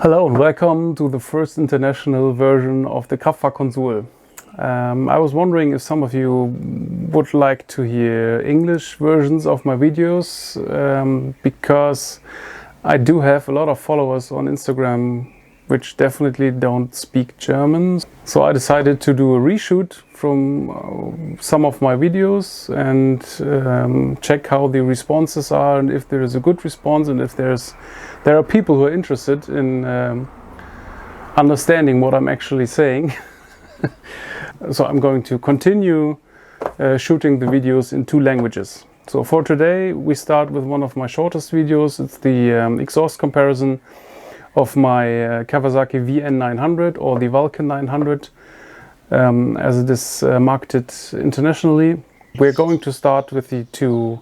Hello and welcome to the first international version of the Konsul. I was wondering if some of you would like to hear English versions of my videos, because I do have a lot of followers on Instagram which definitely don't speak German. So I decided to do a reshoot from some of my videos and check how the responses are, and if there is a good response, and if there are people who are interested in understanding what I'm actually saying. So I'm going to continue shooting the videos in two languages. So for today we start with one of my shortest videos. It's the exhaust comparison of my Kawasaki VN900 or the Vulcan 900, as it is marketed internationally. We're going to start with the two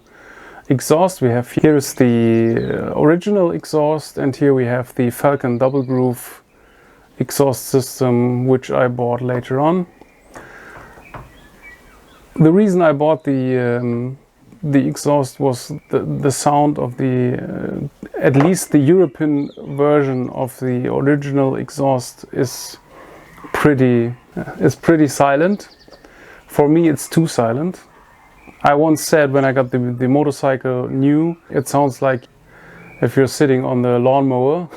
exhausts. Here is the original exhaust, and here we have the Vulcan double groove exhaust system, which I bought later on. The reason I bought the exhaust was the sound of the at least the European version of the original exhaust is pretty silent. For me, it's too silent. I once said when I got the motorcycle new, it sounds like if you're sitting on the lawnmower,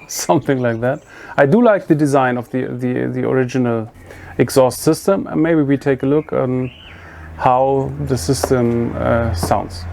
something like that. I do like the design of the original exhaust system, and maybe we take a look on how the system sounds.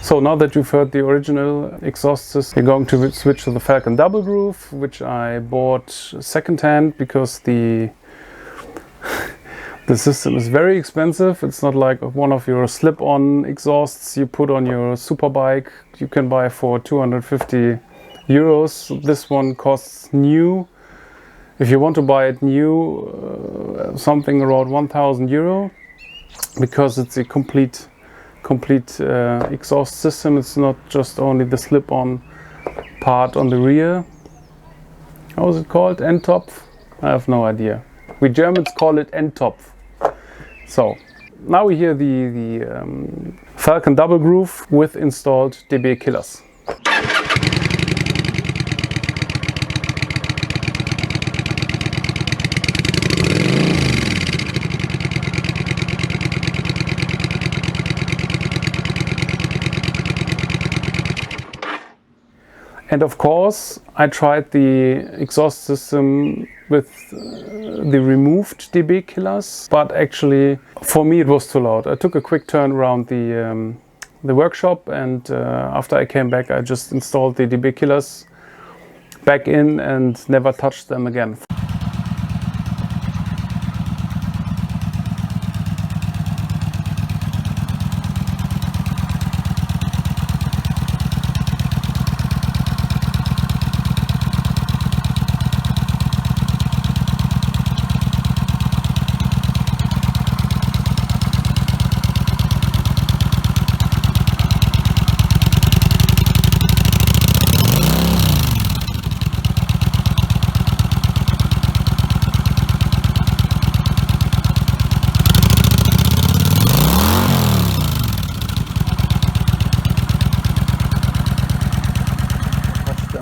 So now that you've heard the original exhaust system, you're going to switch to the Vulcan double groove, which I bought secondhand because the system is very expensive. It's not like one of your slip-on exhausts you put on your superbike. You can buy for 250 euros. This one costs new. If you want to buy it new, something around 1,000 euro, because it's a complete exhaust system. It's not just only the slip-on part on the rear. How is it called? Endtopf? I have no idea. We Germans call it Endtopf. So now we hear the Vulcan double groove with installed dB killers. And of course, I tried the exhaust system with the removed dB killers, but actually for me it was too loud. I took a quick turn around the workshop, and after I came back I just installed the dB killers back in and never touched them again.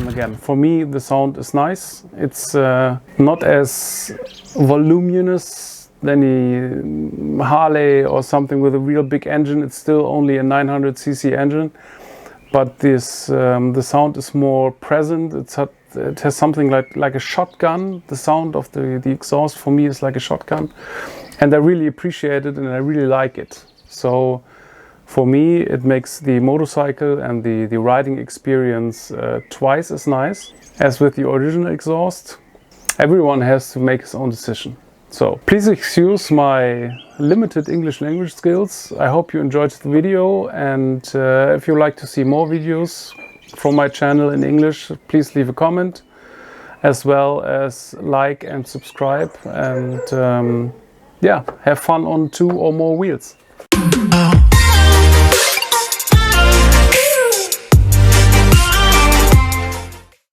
Again, for me the sound is nice. It's not as voluminous than a Harley or something with a real big engine. It's still only a 900cc engine, but this the sound is more present. It has something like a shotgun. The sound of the exhaust for me is like a shotgun, and I really appreciate it and I really like it. So for me, it makes the motorcycle and the riding experience twice as nice as with the original exhaust. Everyone has to make his own decision. So please excuse my limited English language skills. I hope you enjoyed the video, and if you like to see more videos from my channel in English, please leave a comment, as well as like and subscribe, and yeah, have fun on 2 or more wheels.